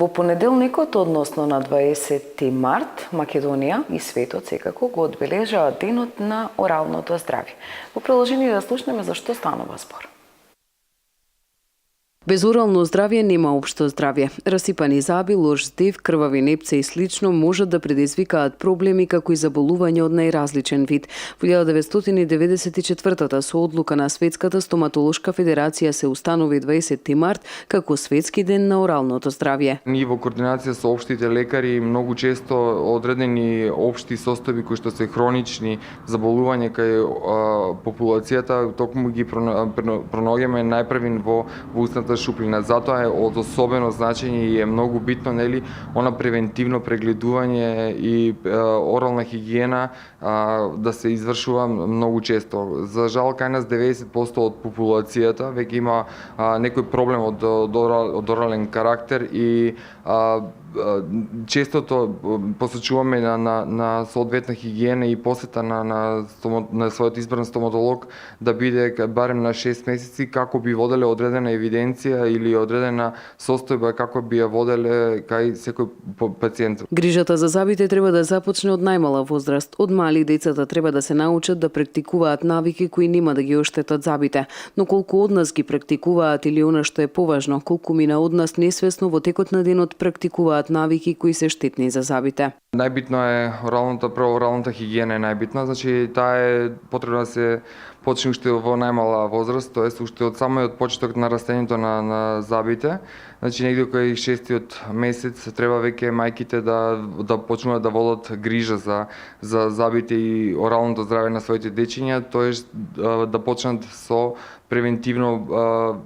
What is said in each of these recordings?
Во понеделникот, односно на 20 март, Македонија и светот секако го одбележаат денот на оралното здравје. Во продолжение да слушнеме за што станува збор. Без орално здравје нема општо здравје. Расипани заби, лош здив, крвави непци и слично можат да предизвикаат проблеми како и заболување од најразличен вид. Во 1994 со одлука на Светската стоматолошка федерација се установи 20 март како Светски ден на оралното здравје. Ние во координација со општите лекари многу често одредени општи состојби кои што се хронични заболувања кај популацијата токму ги пронаоѓаме најпрвин во устната шуплина. Затоа е од особено значење и е многу битно, нели, она превентивно прегледување и орална хигиена да се извршува многу често. За жал, кај нас 90% од популацијата веќе има некој проблем од орален карактер и честото посочуваме на соодветна хигиена и посета на својот избран стоматолог да биде барем на 6 месеци како би воделе одредена евиденција или одредена состојба како би ја воделе кај секој пациент. Грижата за забите треба да започне од најмала возраст. Од мали децата треба да се научат да практикуваат навики кои нема да ги оштетат забите. Но колку од нас ги практикуваат или она што е поважно, колку мина од нас несвесно во текот на денот практикуваат навики кои се штетни за забите. Најбитно е оралната хигиена е најбитна, значи таа е потребно да се почне уште во најмала возраст, тоест уште од самиот почеток на растењето на забите. Значи негде кај 6-тиот месец треба веќе мајките да почнуваат да водат грижа за забите и оралното здравје на своите дечиња, тоест да почнат со превентивно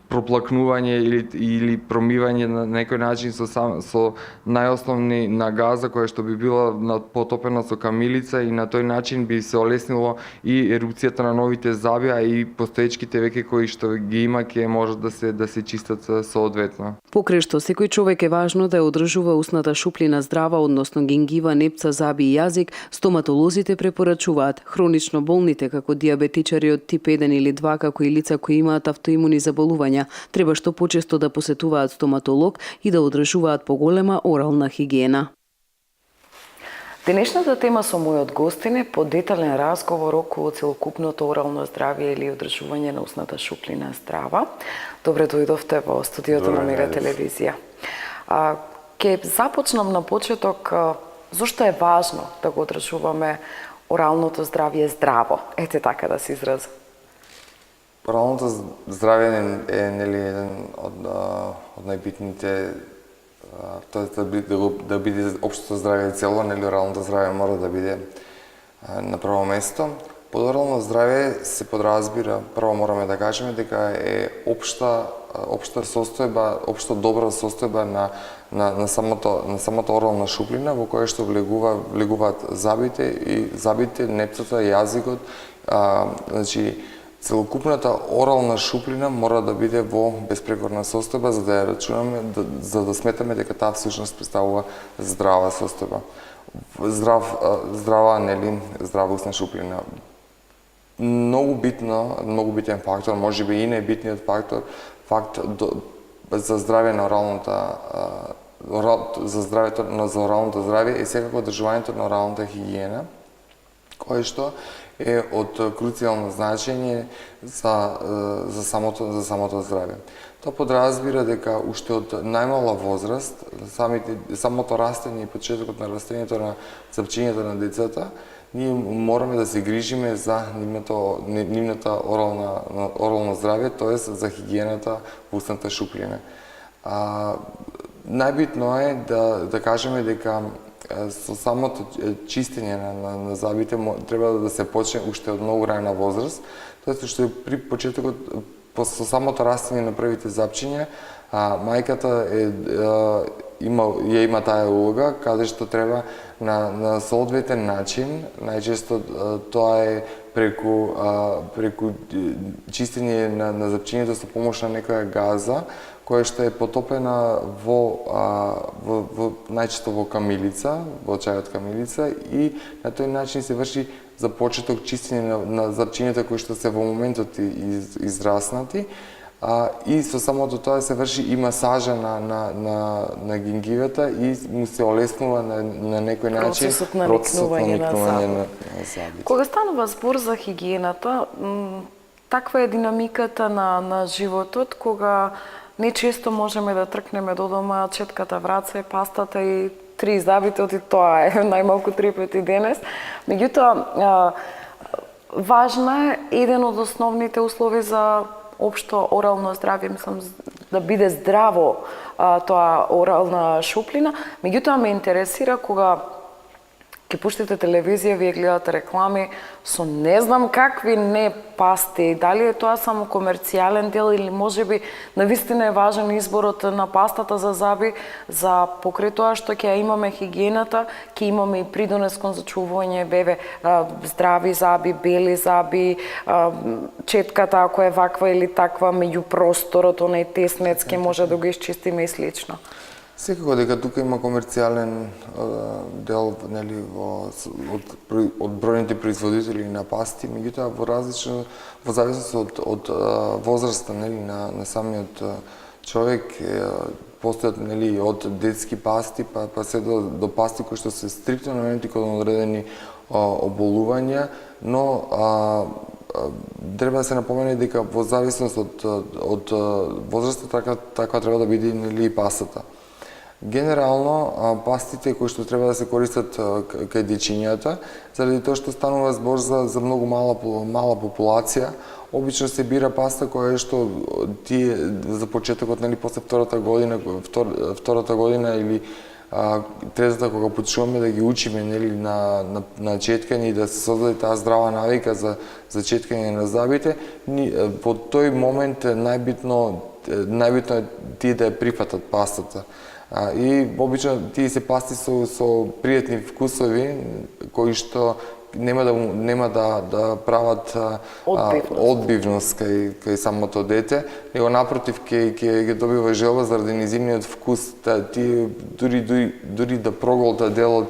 проплакнување или промивање на некој начин со најосновни на газа која што би била потопена со камилица и на тој начин би се олеснило и ерупцијата на новите заби, а и постоечките веќе кои што ги има ќе можат да се чистат соодветно. Покрај што секој човек е важно да ја одржува усната шуплина здрава, односно гингива, непца, заби и јазик, стоматолозите препорачуваат хронично болните како дијабетичари од тип 1 или 2 како и лица кои имаат автоимуни заболувања, треба што почесто да посетуваат стоматолог и да одржуваат поголема орална хигиена. Денешната тема со мојот гостин е подетален разговор околу целокупното орално здравје или одржување на усната шуплина здрава. Добре дојдовте во студиото на Мега телевизија. Ке започнам на почеток зошто е важно да го одржуваме оралното здравје здраво. Ете така да се изразам. Оралното здравје е нели еден од најбитните, тоест да биде општото здравје цело, нели оралното здравје мора да биде на прво место. Под орално здравје се подразбира, прво мораме да кажеме дека е општа состојба, општо добра состојба на самата орална шуплина во која што влегуваат забите, непцата, јазикот, значи целокупната орална шуплина мора да биде во безпрекорна состојба за да ја рачунаме, за да сметаме дека таа всушност представува здрава состојба. Здрава, нели, здрава устна шуплина. Многу битен фактор, можеби и најбитниот факт за здравје на за оралното здравје е секако одржувањето на оралната хигиена, кое што е од круцијално значење за самото здравје. Тоа подразбира дека уште од најмала возраст, самото растење и почетокот на растењето на запчињето на децата, ние мораме да се грижиме за нивната орално здравје, тоест за хигиената во устната шуплина. Најбитно е да кажеме дека со самото чистење на забите треба да се почне уште од многу рана возраст, тоест уште при почетокот со самото растење на првите запчиња, мајката има таа улога каде што треба на соодветен начин, најчесто тоа е преку чистење на запчињето со помош на некоја газа која што е потопена најчесто во камилица, во чајот камилица, и на тој начин се врши за почеток чистење на запчињата кои што се во моментот израснати, и со самото тоа се врши и масажа на гингивата и му се олеснува на некој начин Процесот на никнување на забите. Кога станува збор за хигиената, таква е динамиката на животот, кога не често можеме да тркнеме до дома, четката, враце, пастата и 3 забите, и тоа е најмалку 3 пати денес. Меѓутоа, важна е еден од основните услови за општо орално здравје, мислам, да биде здраво тоа орална шуплина. Меѓутоа ме интересира кога ќе пуштите телевизија, вие гледате реклами со не знам какви не пасти, дали е тоа само комерцијален дел или можеби навистина е важен изборот на пастата за заби, за покрај тоа што ќе имаме хигиената, ќе имаме и придонес кон зачувување здрави заби, бели заби, четката ако е ваква или таква, меѓу просторот, онај теснец ќе може да го исчистиме и слично. Секако дека тука има комерцијален дел, нели, од бројните производители на пасти, меѓутоа во зависност од возраста, нели, на самиот човек, постојат, нели, од детски пасти па се до пасти кои што се стриктно наменети кон одредени оболувања, но треба да се напомене дека во зависност од возраста така треба да биде, нели, и пастата. Генерално, пастите кои што треба да се користат кај дечињата, заради тоа што станува збор за многу мала популација, обично се бира паста која што тие за почетокот, нели, после втората година или третата кога почнуваме да ги учиме, нели, на четкање и да се создаде таа здрава навика за четкање на забите, во тој момент најбитно е тие да ја прифатат пастата. И обично тие се пасти со пријатни вкусови кои што нема да прават одбивност кај самото дете, него напротив ќе добива желба заради низиниот вкус, тие дури да проголта дел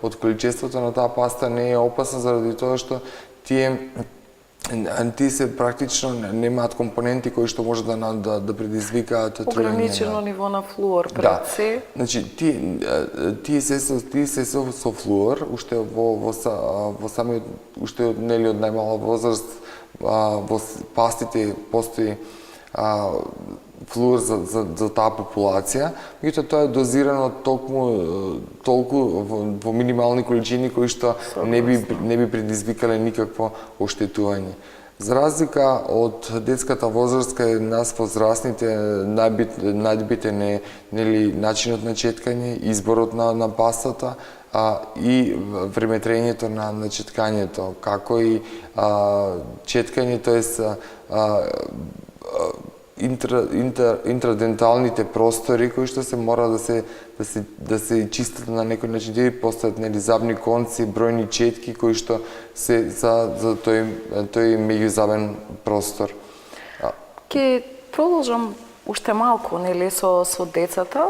од количеството на таа паста не е опасна заради тоа што тие се практично немаат компоненти кои што може да предизвикаат трување. Ограничено ниво на флуор пред се. Значи тие се со флуор, уште во самиот уште, нели, од најмала возраст во пастите постои флуор за таа популација, меѓутоа тоа е дозирано толку во минимални количини кои што не би предизвикале никакво оштетување. За разлика од детската возраст, кај нас возрастните најбитен е, нели, начинот на четкање, изборот на пастата и времетрењето на четкањето, како и четкање, тоест интраденталните простори кои што се мора да се чистат на некој начин, да постојат, нели, забни конци, бројни четки кои што се за тој меѓузабен простор. Ке продолжам уште малку, нели, со децата.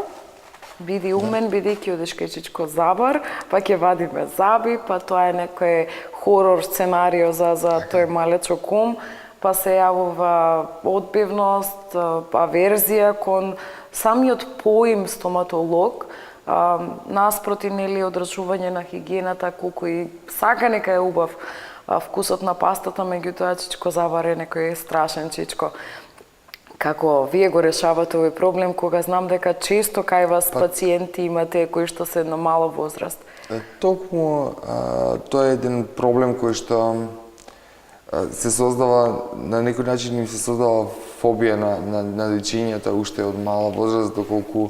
Биди умен, бидејќи одиш кај чичко забар, па ќе вадиме заби, па тоа е некој хорор сценарио за тој малечок ум, па се јавува одбивност, аверзија кон самиот поим стоматолог, наспроти, нели, одржување на хигиената, колку и сака нека е убав вкусот на пастата, меѓутоа чичко забар е некој страшен чичко. Како вие го решавате овој проблем, кога знам дека често кај вас пациенти имате кои што се на мала возраст? Токму тоа е еден проблем кој што се создава, на некој начин им се создава фобија на дечињата уште од мала возраст, доколку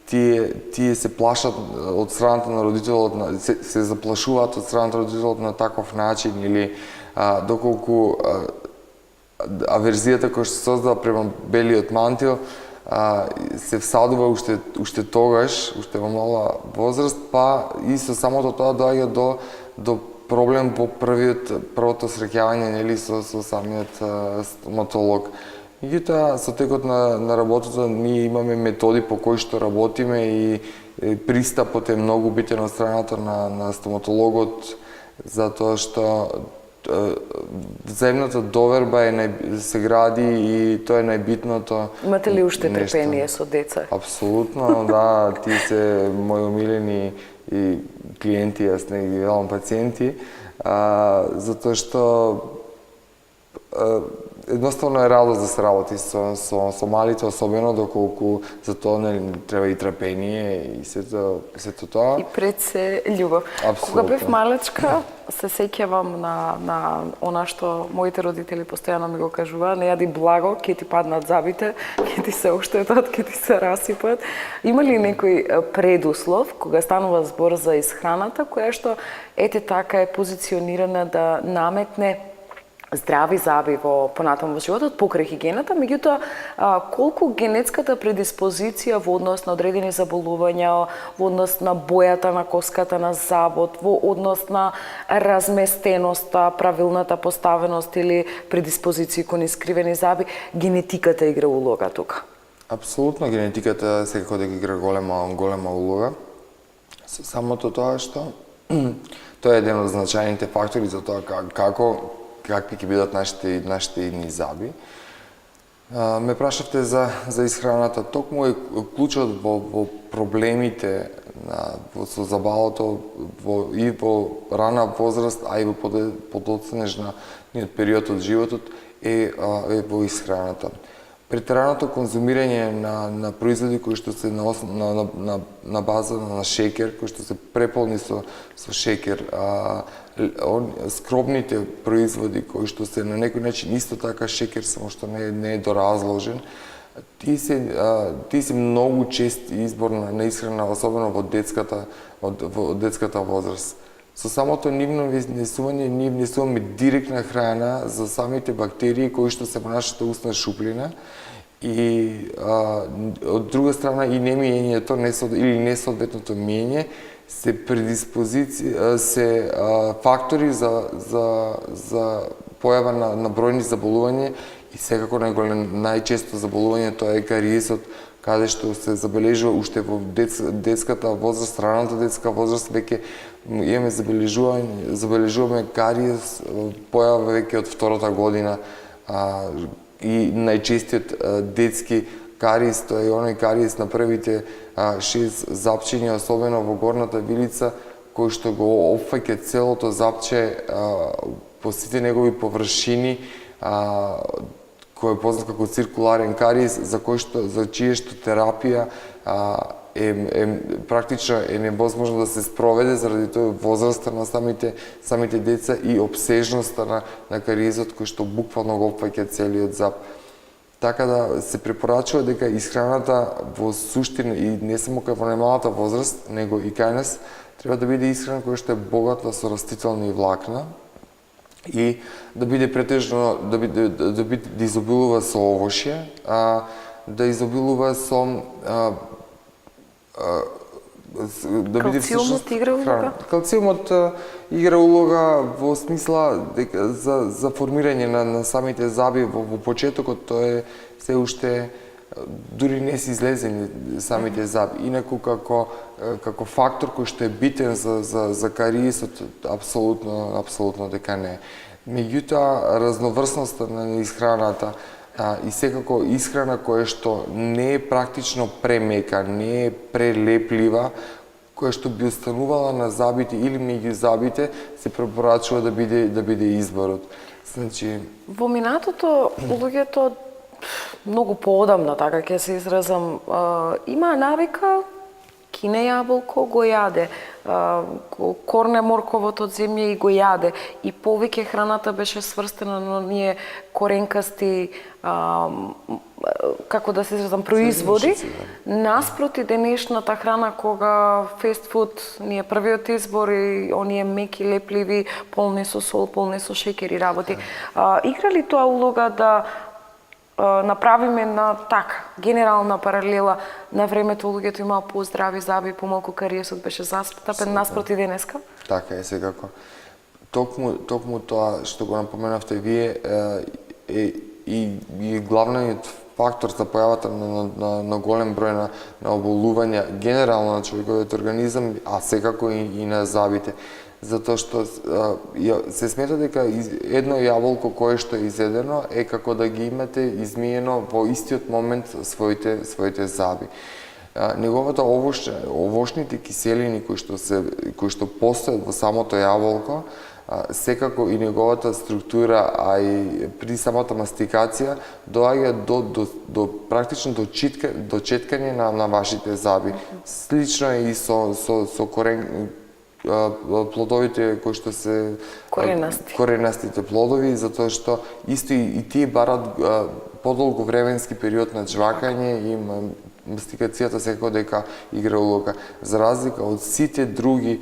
тие се плашат од страната на родителот, се заплашуваат од страната на родителот на таков начин, или доколку аверзијата која се создава према белиот мантил се всадува уште тогаш, уште во мала возраст, па и со самото тоа доаѓа до проблем во првото среќавање, нели, со самиот стоматолог. Меѓутоа, со текот на работата ние имаме методи по кои што работиме и пристапот е многу битен од страната на стоматологот, затоа што взаимната доверба се гради и тоа е најбитното. Имате ли уште нешто. трпение со деца? Апсолутно, да, ти се мои умилени и клиенти, јас не ги велам пациенти, затоа што едноставно е радост да се работи со малите, особено доколку за тоа не треба и трпение и сето тоа. И пред се љубов. Апсолутно. Кога бев малечка, се сеќавам на она што моите родители постојано ми го кажуваа, не јади благо, ќе ти паднат зъбите, ќе ти се оштетат, ќе ти се расипат. Има ли некој предуслов кога станува збор за исхраната, која што ете така е позиционирана да наметне здрави зъби во понатаму во животот покрај хигиената, меѓутоа колку генетската предиспозиција во однос на одредени заболувања, во однос на бојата на коската на зъбот, во однос на разместеноста, правилната поставеност или предиспозиции кон искривени зъби, генетиката игра улога тука? Апсолутно, генетиката секако дека игра голема улога. Со самото тоа што тоа е еден од значајните фактори за тоа какви ќе бидат нашите идни зъби. Ме прашавте за исхраната. Токму е клучот во проблемите со забавото и во рана возраст, а и во подоцнежниот период од животот е во исхраната. Претераното конзумирање на производи кои што се на база на шеќер, кои што се преполни со шеќер, скробните производи кои што се на некој начин исто така шеќер, само што не е доразложен, тие се многу чест избор на исхрана, особено во детската возраст. Со самото нивно внесување, ние внесуваме директна храна за самите бактерии кои што се во нашата устна шуплина и од друга страна и немиењето или несоодветното миење се фактори за појава на бројни заболувања и секако најчесто заболување тоа е кариесот, каде што се забележува уште во детската возраст, раната детска возраст, веќе имаме забележуваме кариес, појава веќе од втората година и најчестиот детски кариес, тоа е оној кариес на првите 6 запчиња, особено во горната вилица, кој што го опфаќа целото запче по сите негови површини, кој е познат како циркуларен кариес, за чија што терапија практично е невозможно да се спроведе заради тоа возраста на самите деца и обсежноста на кариесот кој што буквално го опфаќа целиот зъб. Така да се препорачува дека исхраната во суштина и не само кај во најмалата возраст, него и кај нас треба да биде исхрана која што е богата со растителни влакна и да биде претежно да изобилува со овошје, да изобилува со Калциумот игра улога? Калциумот игра улога во смисла дека за формирање на самите зъби во почетокот, тоа е се уште дури не се излезени самите зъби. Инаку како фактор кој што е битен за кариесот, апсолутно дека не. Меѓутоа, разноврсноста на исхраната и секако исхрана која што не е практично премека, не е прелеплива, која што би останувала на зъбите или меѓу зъбите, се препорачува да биде изборот. Значи, во минатото луѓето многу поодамна, така ќе се изразам, има навика кине јаболко го јаде, корне морковот од земја и го јаде. И повеќе храната беше сврстена на ние коренкасти, како да се изразам, производи, наспроти денешната храна кога фестфуд ни е првиот избор и оние меки, лепливи, полни со сол, полни со шеќер и работи. Игра ли тоа улога да направиме на така генерална паралела на времето луѓето имаа поздрави зъби, помалку кариесот беше застапен наспроти денеска? Така е секако. Токму тоа што го напоменавте вие и главниот фактор за појавата на голем број на оболувања генерално на човековиот организам, а секако и на зъбите. затоа што се смета дека едно јаболко кое што е изедено е како да ги имате измиено во истиот момент своите заби. Неговата овошните киселини кои што постојат во самото јаболко, секако и неговата структура, а и при самата мастикација доаѓа до практично до четкање на вашите заби. Слично е и со плодовите кои што се коренастите плодови, затоа што исто и тие барат подолго временски период на жвакање и мастикацијата секако дека игра улога. За разлика од сите други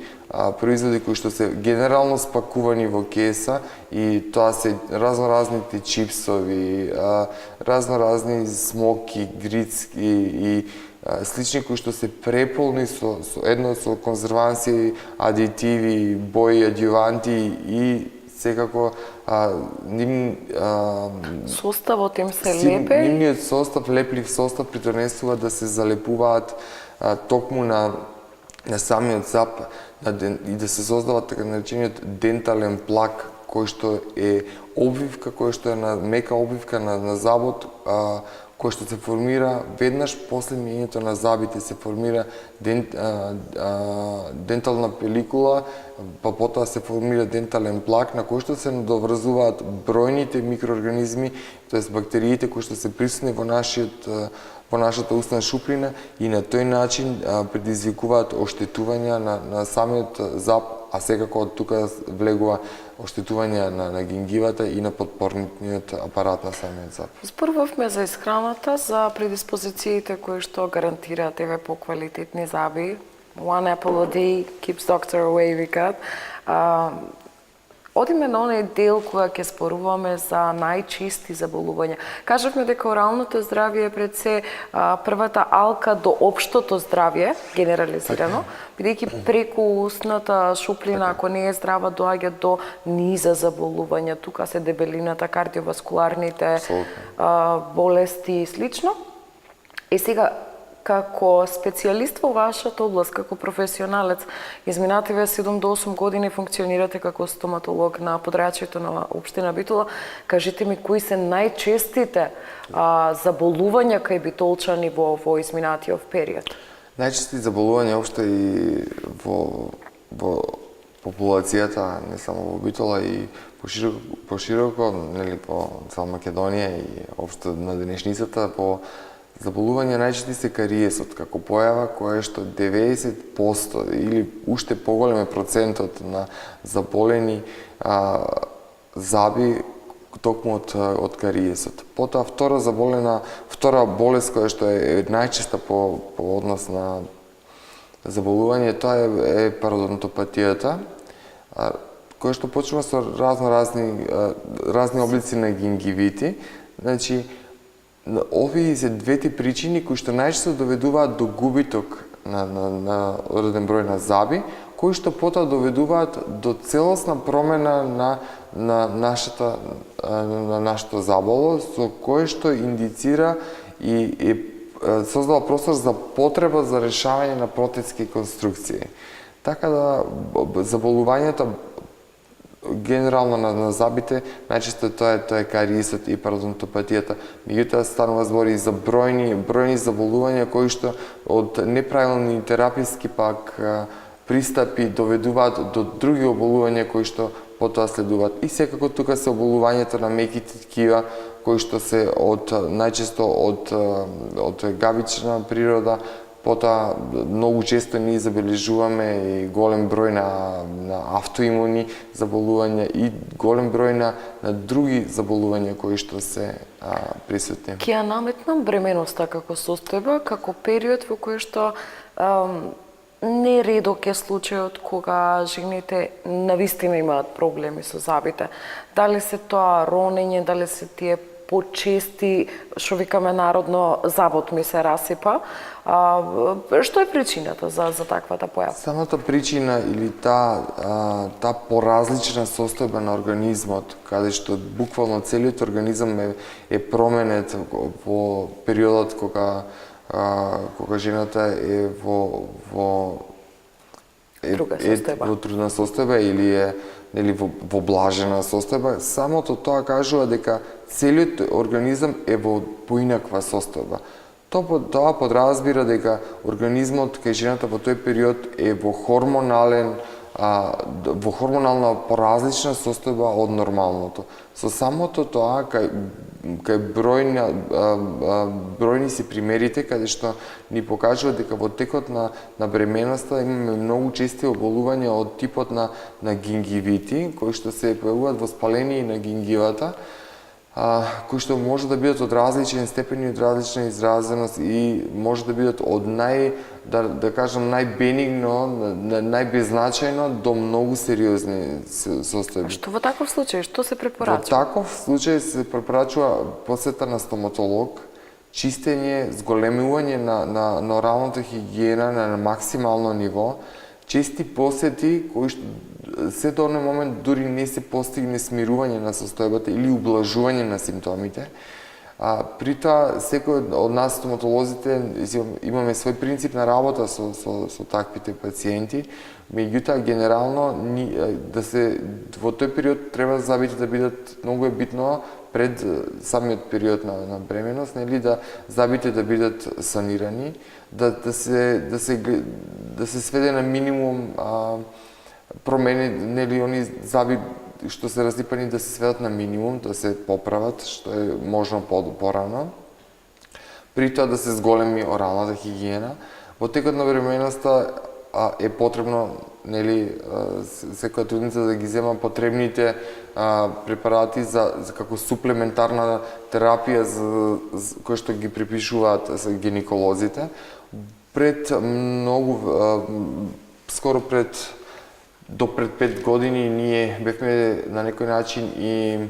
производи кои што се генерално спакувани во кеса, и тоа се разноразните чипсови, разноразни смоки, грицки и слични кои што се преполни со конзерванси, адитиви, бои, адјуванти и секако составот им се лепе. Нивниот состав, леплив состав, придонесува да се залепуваат токму на самиот зап и да се создава така наречениот дентален плак, кој што е обвивка, кој што е мека обвивка на забот, кој што се формира веднаш после миењето на забите, се формира дентална пеликула, па потоа се формира дентален плак на кој што се надоврзуваат бројните микроорганизми, тоест бактериите кои што се присутни во нашата устна шуплина и на тој начин предизвикуваат оштетувања на самиот зап, а секако од тука влегува оштетување на гингивата и на подпорниот апарат на самиот зап. Зборувавме за исхраната, за предиспозициите кои што гарантираат еве поквалитетни заби. One apple a day keeps doctor away, викаат. Одиме на оној дел кога ќе споруваме за најчести заболувања. Кажавме дека оралното здравје е пред се првата алка до општото здравје, генерализирано, бидејќи преку устната шуплина, ако не е здрава, доаѓа до низа заболувања. Тука се дебелината, кардиоваскуларните болести и слично. И сега, како специјалист во вашата област, како професионалец, изминативе 7 до 8 години функционирате како стоматолог на подрачјето на општина Битола. Кажете ми, кои се најчестите заболувања кај битолчани во изминатиот период? Најчести заболувања општо и во популацијата, не само во Битола, и пошироко, нели, по цела Македонија и општо на денешницата, по заболување најчести се кариесот како појава која што 90% или уште поголем е процентот на заболени заби токму од кариесот. Потоа втора болест која што е најчеста по однос на заболување, тоа е пародонтопатијата, која што почнува со разни облици на гингивити. Значи, овие се двете причини кои што најчесто доведуваат до губиток на одреден број на заби, кои што потоа доведуваат до целосна промена на нашето заболо, со кое што индицира и создава простор за потреба за решавање на протетски конструкции. Така да заболувањето генерално на забите, најчесто тоа е кариесот и пародонтопатијата. Меѓутоа станува збор и за бројни заболувања кои што од неправилни тераписки пак пристапи доведуваат до други оболувања кои што потоа следуваат. И секако тука се оболувањата на меките ткива кои што се најчесто од габична природа. Потоа многу често ние забележуваме и голем број на автоимуни заболувања и голем број на други заболувања кои што се присутни. Ќе ја наметнам бременоста како состојба, како период во кој што нередок е случајот кога жените навистина имаат проблеми со забите. Дали се тоа ронење, дали се тие почести, што викаме народно, забот ми се расипа. Што е причината за таквата појава? Самата причина или таа поразлична состојба на организмот, каде што буквално целиот организам е променет во периодот кога жената е друга состојба. во трудна состојба или е нели во блажена состојба, самото тоа кажува дека целиот организам е во поинаква состојба. Тоа подразбира дека организмот кај жената во тој период е во хормонална поразлична состојба од нормалното. Со самото тоа кај бројни се примерите каде што ни покажува дека во текот на бременоста имаме многу чести оболувања од типот на гингивити, кои што се појавуваат во спаление на гингивата, кои што може да бидат од различен степен и од различна изразеност и може да бидат од да кажам најбенигно, најбеззначајно до многу сериозни состојби. Што во таков случај што се Во препорачува? таков случај се препорачува посета на стоматолог, чистење, зголемување на оралната хигиена на максимално ниво, чести посети кои што се до оној момент дури не се постигне смирување на состојбата или ублажување на симптомите. При тоа, секој од нас стоматолозите имаме свој принцип на работа со таквите пациенти, меѓутоа генерално во тој период треба забите да бидат, многу е битно пред самиот период на бременост, нели да забите да бидат санирани, да се сведе на минимум промени, нели они заби што се расипани да се сведат на минимум, да се поправат што е можно порано. При тоа да се зголеми оралната хигиена. Во текот на бременоста е потребно, нели, секоја трудница да ги зема потребните препарати како суплементарна терапија кои што ги припишуваат гинеколозите. До пред 5 години ние бевме на некој начин и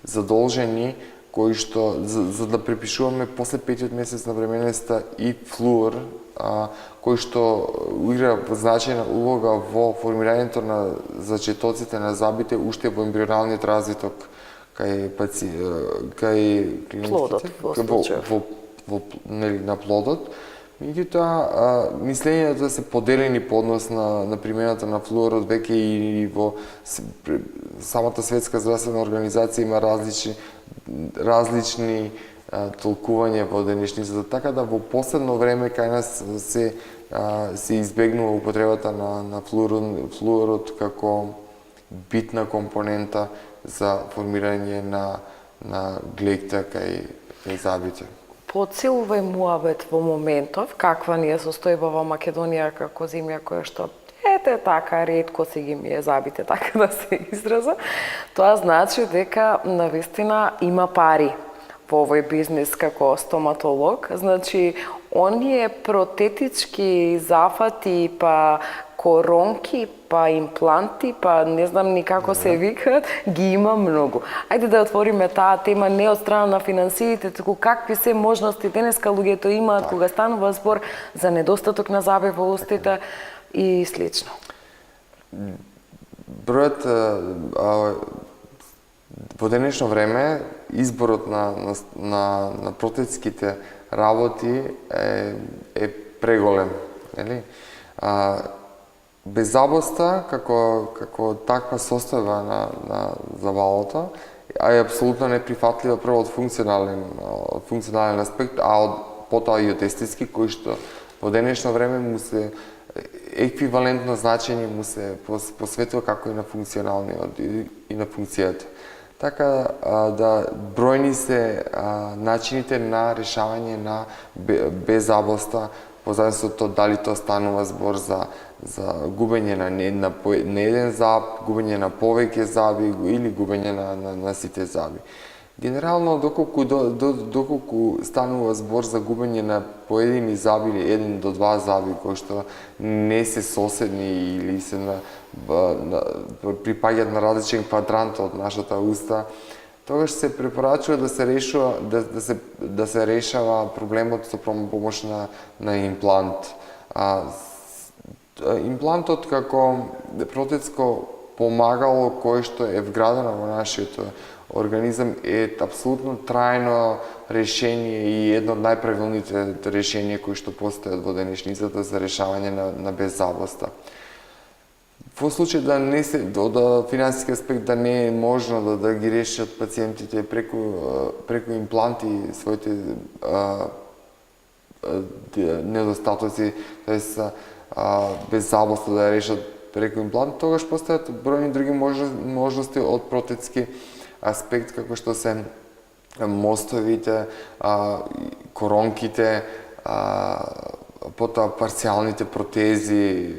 задолжени кои што за да препишуваме после 5-тиот месец на бременоста и флуор, кој што игра значајна улога во формирањето на зачетоците на забите уште во ембрионалниот развиток кај плодот во случајот. На плодот. Меѓутоа, мислењето да се поделени по однос на примената на флуорот веќе и во самата Светска здравствена организација има различни толкувања во денешницата, така да во последно време кај нас се избегнува употребата на флуорот како битна компонента за формирање на глеќта кај забите. Подсилувај муабет во моментов, каква ни е состојба во Македонија како земја која што така ретко си ги мие забите, така да се израза. Тоа значи дека навистина има пари во овој бизнис како стоматолог. Значи, оние протетички зафати, па коронки, па импланти, па не знам ни како се викаат, ги има многу. Ајде да отвориме таа тема не од страна на финансиите, туку какви се можности денеска луѓето имаат кога станува збор за недостаток на заби во устите и слично. Бројот во денешно време изборот на протетските работи е преголем, нели? Беззабоста како таква состојба на забавата е апсолутно неприфатлива прво од функционален аспект, а потоа и од естетски, кој што во денешно време му се еквивалентно значење му се посветува како и на функционалниот и на функцијата. Така да бројни се начините на решавање на беззабоста, по зависност од дали тоа станува збор за губење на еден заб, губење на повеќе заби или губење на сите заби. Генерално, доколку станува збор за губење на поедини заби или 1 до 2 заби кои што не се соседни или се припаѓаат на различен квадрант од нашата уста, тогаш се препорачува да се решава проблемот со помош на имплант. Имплантот како протетско помагало кое што е вградено во нашиот организам е апсолутно трајно решение и едно од најправилните решенија кои што постојат во денешницата за решавање на беззабоста. во случај да не се од финансиски аспект да не е можно да ги решат пациентите преку импланти своите недостатоци, тоест беззаботно да ја решат преку имплант, тогаш постојат бројни други можности од протетски аспект, како што се мостовите, коронките, потоа парцијалните протези,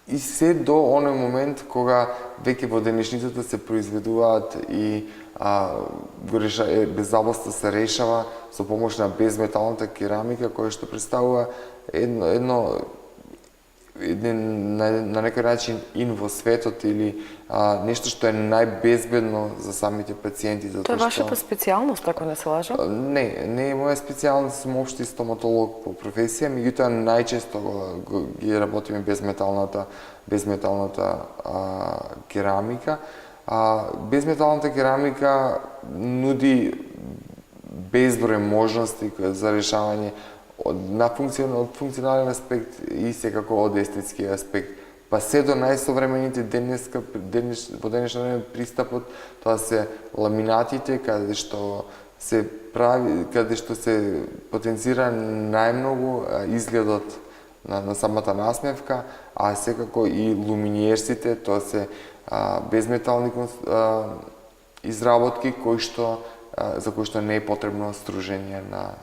и се до оној момент кога веќе во денешницата се произведуваат и беззаботно се решава со помош на безметалната керамика, која што представува на некој начин во светот или нешто што е најбезбедно за самите пациенти. Тоа е вашата специјалност, ако не се лажам? Не е моја специјалност, сум општи стоматолог по професија, меѓутоа најчесто ги работиме безметалната керамика. Безметалната керамика нуди безброј можности за решавање од функционален аспект и секако од естетски аспект. Па се до најсовремените во денешно време пристапот, тоа се ламинатите, каде што се потенцира најмногу изгледот на самата насмевка, а секако и луминиерсите, тоа се безметални изработки за кои што не е потребно стружење на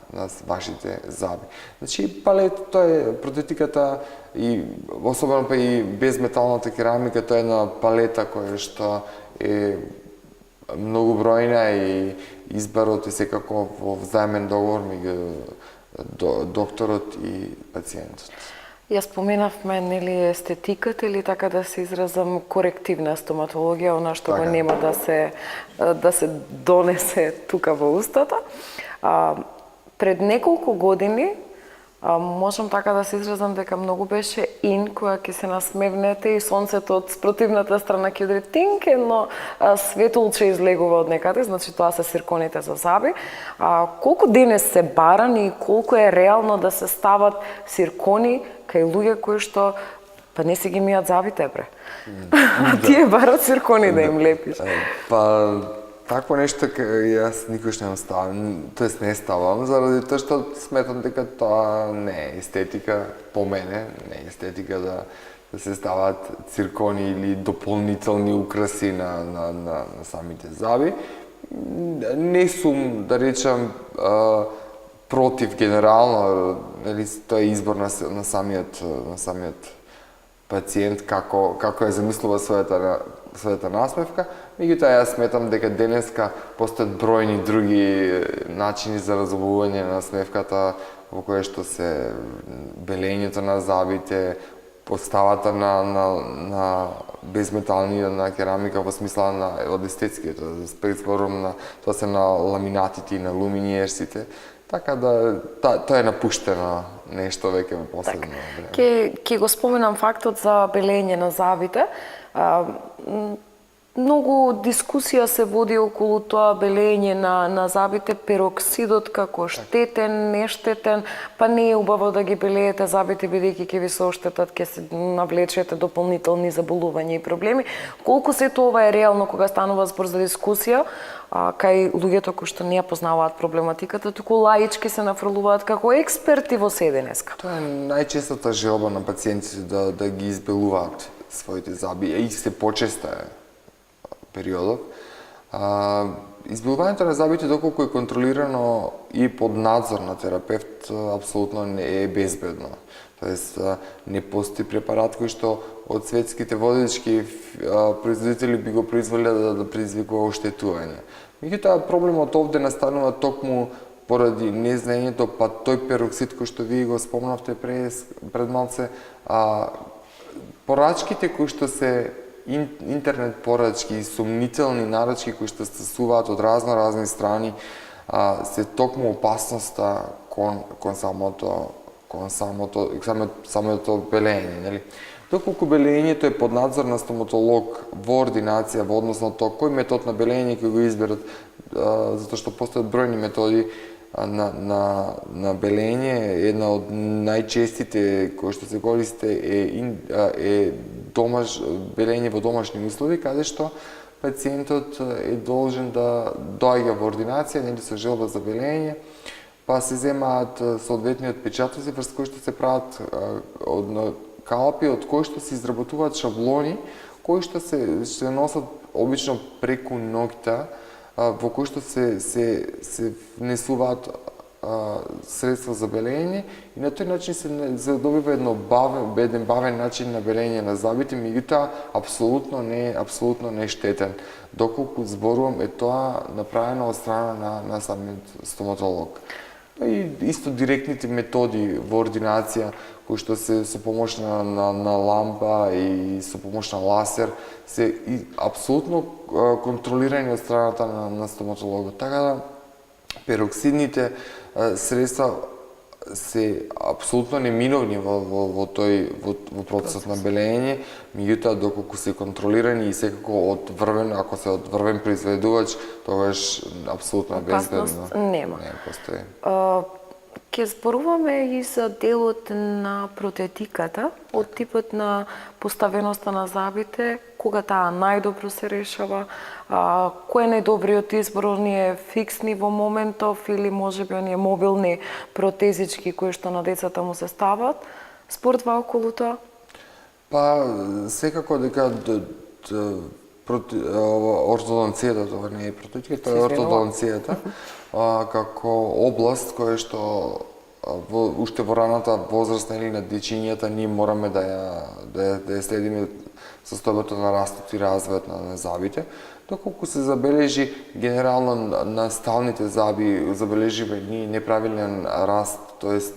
вашите заби. Значи, палет, тоа е протетиката и особено па и безметалната керамика, тоа е една палета која што е многу бројна и изборот е секако во взаемен договор меѓу докторот и пациентот. Ја споменавме, нели, естетиката или така да се изразам корективна стоматологија, она што го нема да се донесе тука во устата. Пред неколку години можам така да се изразам дека многу беше ин која ќе се насмевнете и сонцето од спротивната страна ќе удри тинк, едно светолче излегува од некаде, значи тоа се цирконите за заби. Колку денес се баран и колку е реално да се стават циркони кај луѓе кои што па не си ги мијат забите, бре. Тие барат циркони да им лепиш. Па такво нешто јас никош не ставам, тоест не ставам, заради тоа што сметам дека тоа не е естетика по мене, не е естетика да се стават циркони или дополнителни украси на самите заби. Не сум, да речам, против генерално, тоа е избор на самиот пациент како ја замислува својата насмевка. Меѓутоа јас сметам дека денеска постојат бројни други начини за разобување на насмевката, во кое што се белењето на забите, поставата на безметални на керамика во смисла од естетскиот аспект, зборувам тоа се на ламинатите и на луминиерсите. Така да, тоа е напуштено нешто веќе во последно време. Ќе го споменам фактот за белење на забите. Многу дискусија се води околу тоа белење на забите, пероксидот како штетен, нештетен, па не е убаво да ги белеете забите бидејќи ќе ви се оштетат, ќе се навлечете дополнителни заболувања и проблеми. Колку се тоа е реално кога станува збор за дискусија, кај луѓето кои што не ја познаваат проблематиката, туку лаички се нафрлуваат како експерти во се денеска. Тоа е најчестата желба на пациентите да ги избелуваат своите заби и се почесто е периодот. Избелувањето на забите, доколку е контролирано и под надзор на терапевт, апсолутно не е безбедно. Тоест, не постои препарат кој што од светските водечки производители би го произволиле да предизвикува оштетување. Меѓутоа, проблемот овде настанува токму поради незнаењето, па тој пероксид кој што вие го спомнавте пред малце, порачките кои што се интернет порачки и сумнителни нарачки кои што стасуваат од разни страни, се токму опасноста кон самото белење, нели? Доколку белењето е под надзор на стоматолог во ординација во однос на тоа кој метод на белење ќе го изберат, затоа што постојат бројни методи, на белење, една од најчестите кои што се користи е белење во домашни услови, каде што пациентот е должен да доаѓа во ординација, нели со желба за белење, па се земаат соодветни отпечатоци врз кои што се прават калапи, од кои што се изработуваат шаблони, кои што се носат обично преку ноќта, во кои што се внесуваат средства за белење и на тој начин се добива еден бавен начин на белење на зъбите, меѓутоа апсолутно не штетен. Доколку зборувам е тоа направено од страна на самиот стоматолог. И исто директните методи во ординација, кои што се со помош на лампа и со помош на ласер, се апсолутно контролирани од страната на стоматологот. Така да, пероксидните средства се апсолутно неминовни во процесот на белење, меѓутоа доколку се контролирани и секако ако се од врвен произведувач, тогаш апсолутно безбедно. Нема. Не постои. Ке зборуваме и за делот на протетиката, од типот на поставеноста на зъбите, кога таа најдобро се решава, кој е најдобриот избор, оние фиксни во моментов или можеби оние мобилни протезички кои што на децата му се стават, според вас околу тоа? Па, секако дека ортодонцијата, тоа не е протетика, тоа е ортодонцијата, како област која што уште во раната возраст на дечињата ние мораме да ја следиме состојбата на растот и развојот на зъбите, доколку се забележи генерално на сталните зъби забележива ние неправилен раст, тоест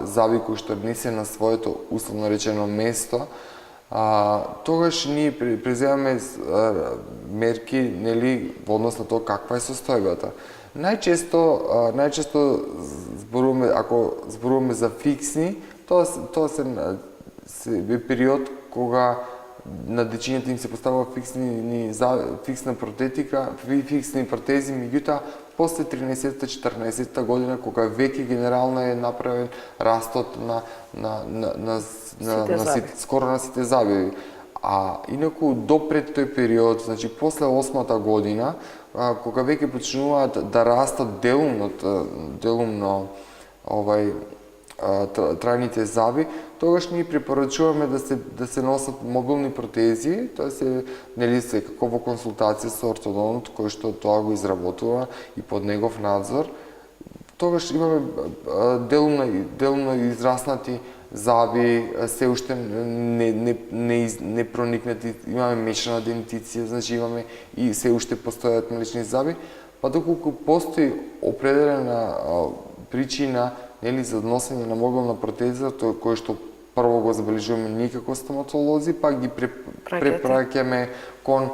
зъби кои што не се на своето условно речено место, тогаш ние преземаме мерки, нели, во однос на тоа каква е состојбата. Најчесто зборуваме, ако зборуваме за фиксни, тоа е период кога на дечињата им се поставува фиксна протетика, фиксни протези, меѓутоа после 13-14 година, кога веќе генерално е направен растот скоро на сите зъби. А инаку допред тој период, значи после 8-та година, кога веќе почнуваат да растат делумно трајните зъби, тогаш ние препорачуваме да се носат мобилни протези, тоа се нели секако во консултација со ортодонт кој што тоа го изработува и под негов надзор. Тогаш имаме делумно израснати зъби, се уште не проникнати, имаме мешана дентиција, значи имаме и се уште постојат млечни зъби, па доколку постои определена причина нели за носење на мобилна протеза, тоа кој што прво го забележуваме ние како стоматолози, па ги препраќаме кон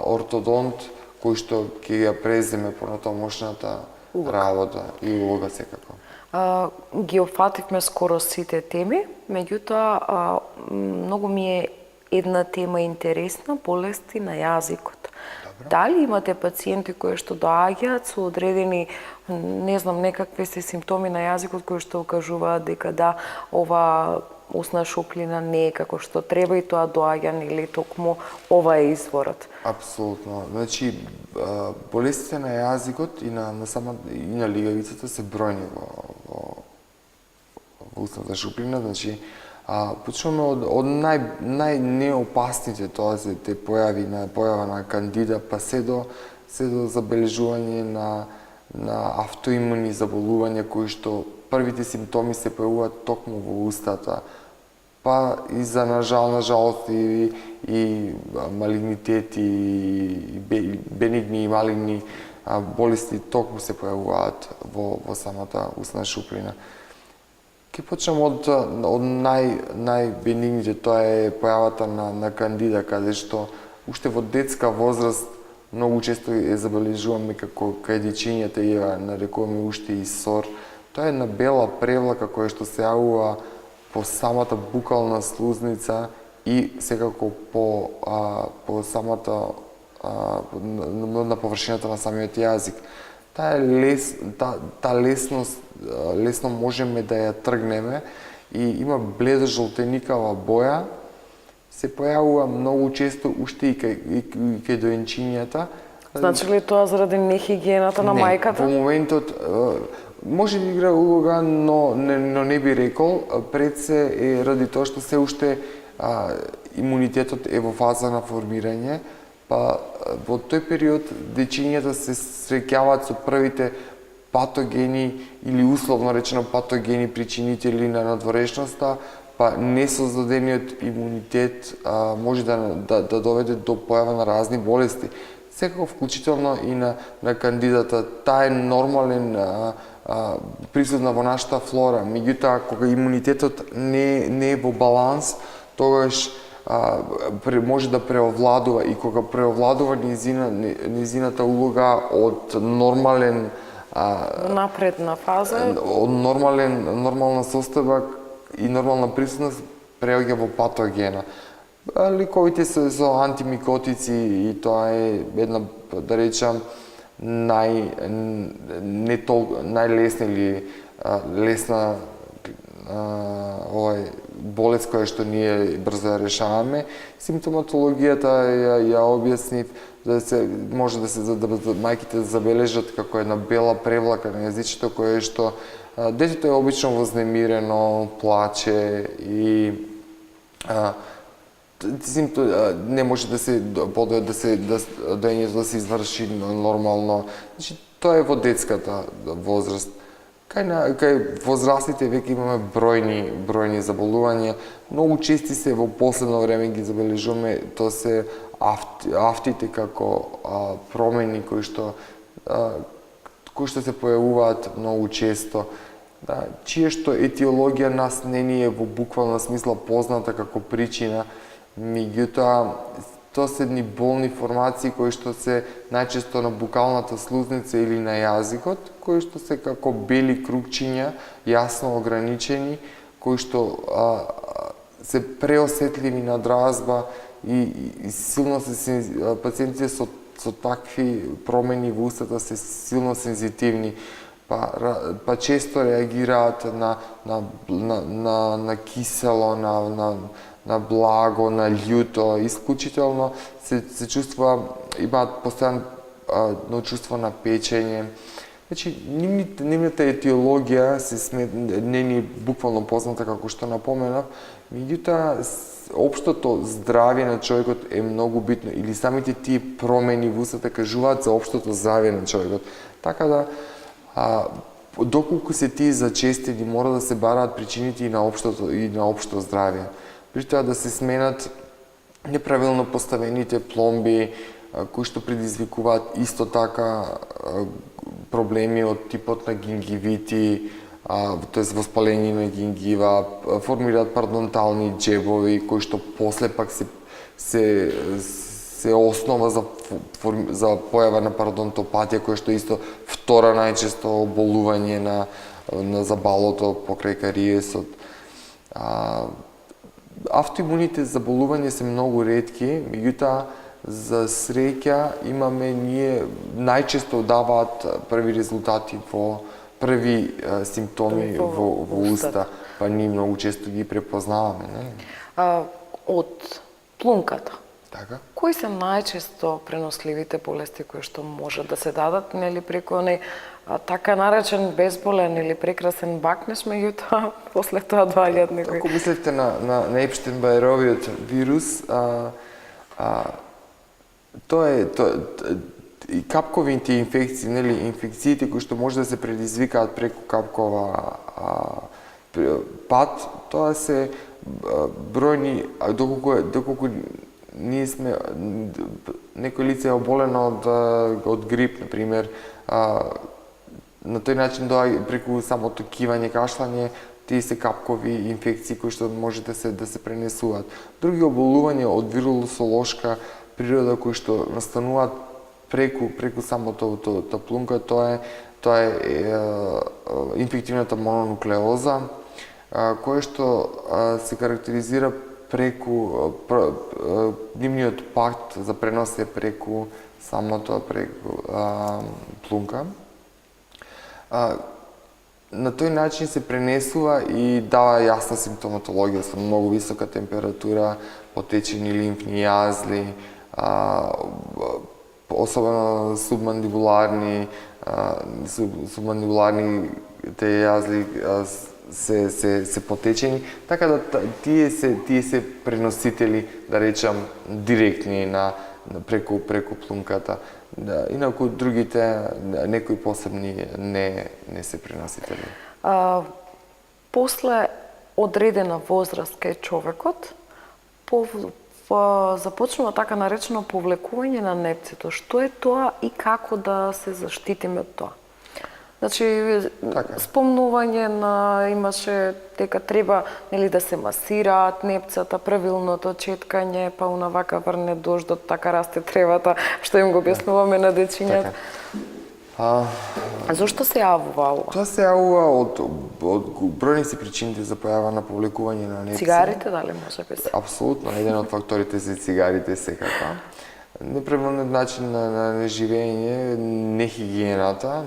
ортодонт кој што ќе ја преземе понатамошната работа и улога секако. Ги опфативме скоро сите теми, меѓутоа многу ми е една тема интересна, болести на јазикот. Дали имате пациенти кои што доаѓаат со одредени, не знам, некакви се симптоми на јазикот кои што укажуваат дека да, ова устна шуплина не е како што треба и тоа доаѓа нели токму ова е изворот? Апсолутно. Значи, болестите на јазикот и на лигавицата се бројни во устната шуплина, значи почнуваме од најнеопасните, тоа се те појава на кандида, па се до забележување на автоимуни заболувања кои што првите симптоми се појавуваат токму во устата, па и за нажалост и малигнитети, и бенигни и малигни болести токму се појавуваат во самата устна шуплина. Ке почнем од најбенигните, тоа е појавата на кандида, каде што уште во детска возраст многу често е забележуваме како кај дечињата ја нарекуваме уште и сор. Тоа е една бела превлака која што се јавува по самата букална слузница и секако по самата на површината на самиот јазик. таа лесно можеме да ја тргнеме и има бледо жолтеникава боја, се појавува многу често уште и кај доенчињата. Значи ли тоа заради нехигиената на мајката? Во моментот може да игра улога, но не би рекол. Пред се е ради тоа што се уште имунитетот е во фаза на формирање, па во тој период дечињата се среќаваат со првите патогени или условно речено патогени причинители на надворешноста, па несоздадениот имунитет може да доведе до појава на разни болести. Секако вклучително и на кандидата. Таа е нормален присутна во нашата флора. Меѓутоа, кога имунитетот не е во баланс, тогаш може да преовладува и кога преовладува низината улога од нормален напредна фаза, од нормална состојба и нормална присутност преоѓа во патогена. Ликовите се со антимикотици и тоа е една, да речам, најлесна или лесна болест која што ние брзо ја решаваме. Симптоматологијата ја објаснив, може да мајките да забележат како една бела превлака на јазичето кое што детето е обично вознемирено, плаче и не може да се доењето да се изврши нормално. Значи, тоа е во детската возраст. Кај возрастните веќе имаме бројни заболувања. Многу чести се во последно време ги забележуваме, тоа се афтите како промени кои што се појавуваат многу често. Да, чие што етиологија нас не ни е во буквална смисла позната како причина, меѓутоа тоа се едни болни формации кои што се најчесто на букалната слузница или на јазикот, кои што се како бели крупчиња, јасно ограничени, кои што се преосетливи на дразба и силно се пациентите со такви промени во устата се силно сензитивни, па често реагираат на кисело, на благо, на љуто, исклучително се чувства, имаат постојано чувство на печење. Значи, нивната етиологија не ни е буквално позната како што напоменав, меѓутоа општото здравје на човекот е многу битно, или самите тие промени во устата кажуваат за општото здравје на човекот. Така да, доколку се тие зачестени, мора да се бараат причините и на општо здравје. При тоа да се сменат неправилно поставените пломби, кои што предизвикуваат исто така проблеми од типот на гингивити, тоест воспаление на гингива, формираат пародонтални џебови, кои што после пак се основа за појава на пародонтопатија, која што исто втора најчесто оболување на забалото покрај кариесот. Автоимуните заболувања се многу ретки, меѓутоа за среќа имаме ние најчесто даваат први резултати први симптоми во уста, па ние многу често ги препознаваме, нели? Од плунката. Така. Кои се најчесто преносливите болести кои што може да се дадат, нели, преку оној така наречен безболен или прекрасен бакнеш, меѓутоа после тоа доаѓаат некои. Ако мислевте на Епштейн-Бајеровиот вирус, тоа е и капковите инфекции, нели, инфекциите кои што може да се предизвикаат преку капкова пат, тоа се бројни, доколку ние сме, некој лице е оболено од грип, например, на тој начин доаѓа преку самото кивање, кашлање, тие се капкови инфекции кои што може да се пренесуваат. Други оболувања од вирусолошка природа кои што настануваат преку самото плунка, тоа е инфективната мононуклеоза, која што се карактеризира преку нивниот пат за пренос е преку плунка. на тој начин се пренесува и дава јасна симптоматологија со многу висока температура, потечени лимфни јазли, особено субмандибуларните јазли се потечени, така да тие се преносители, да речам, директни преку плунката. Да, инаку другите, некои посебни не се преносители. После одредена возраст кај човекот, започнува така наречено повлекување на непцето. Што е тоа и како да се заштитиме од тоа? Значи, спомнување имаше дека треба да се масираат непцата, правилното четкање, па унавака врне дождот, така расте тревата, што им го објаснуваме на дечињата. Зошто се јавува ова? Тоа се јавува од бројни се причините за појава на повлекување на непци. Цигарите, дали може би се? Апсолутно, еден од факторите се цигарите секако. Неправилниот начин на живење, нехигиената,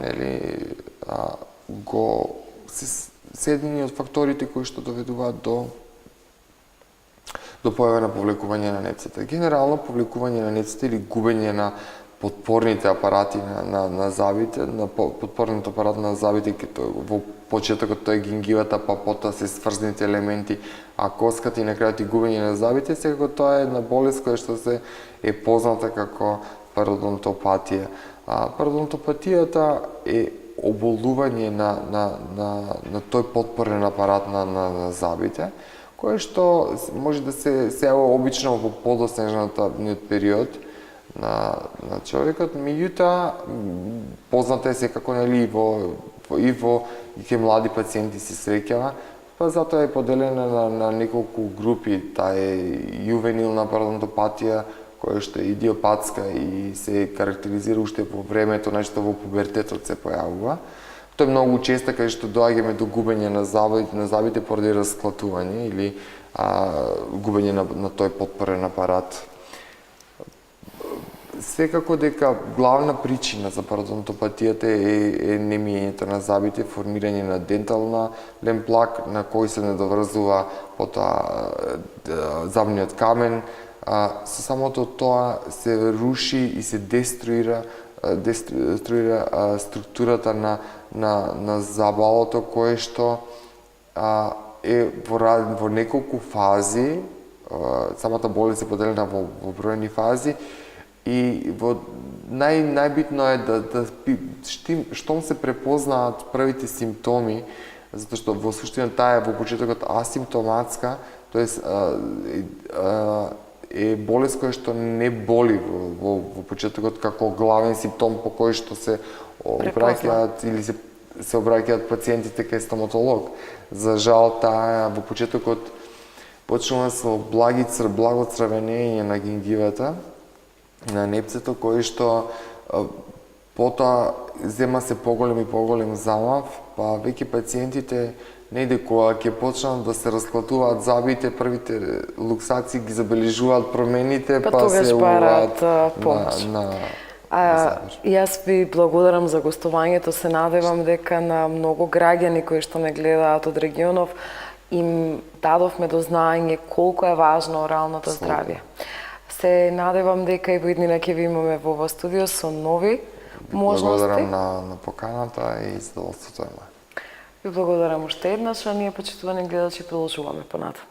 се едини од факторите кои што доведуваат до појава на повлекување на непцата. Генерално, повлекување на непцата или губење на подпорните апарати на зъбите, на подпорниот апарат на зъбите, во почетокот тоа е гингивата, па потоа се сврзаните елементи, а коската и на крајот и губење на зъбите, секако тоа е една болест која што се е позната како пародонтопатија. Пародонтопатијата е оболување на тој подпорен апарат на зъбите, кое што може да се јавува обично во подоснежниот период на човекот, меѓутоа познато е секако и во кај млади пациенти се среќава, па затоа е поделена на неколку групи. Таа е јувенилна пародонтопатија, која што е идиопатска и се карактеризира уште во времето, нешто во пубертетот се појавува. Тоа е многу често кај што доаѓаме до губење на зъбите поради расклатување или губење на тој подпорен апарат. Секако дека главна причина за пародонтопатијата е немиењето на зъбите, формирање на дентален плак на кој се недоврзува потоа зъбниот камен. Со самото тоа се руши и се деструира структурата на забалото, кое што е во неколку фази. Самата болест е поделена во бројни фази и најбитно е штом се препознаат првите симптоми, затоа што во суштина таа е во почетокот асимптоматска, тоест е болест која што не боли во почетокот како главен симптом по кој што се обраќаат или се обраќаат пациентите кај стоматолог. За жал, таа во почетокот почнува со благо црвенење на гингивата, на непцето, кој што потоа зема се поголем и поголем замав, па веќе пациентите нејде кога ќе почнат да се расклатуваат зъбите, првите луксации ги забележуваат промените, па се бараат помош. Јас ви благодарам за гостувањето, се надевам дека на многу граѓани кои што не гледаат од регионов им дадовме до знаење колку е важно оралното здравје. Се надевам дека и во иднина ќе ви имаме во ова студио со нови можности. Благодарам на поканата и задоволството е моје. Ви благодарам уште еднаш, а ние, почитувани гледачи, продолжуваме понатаму.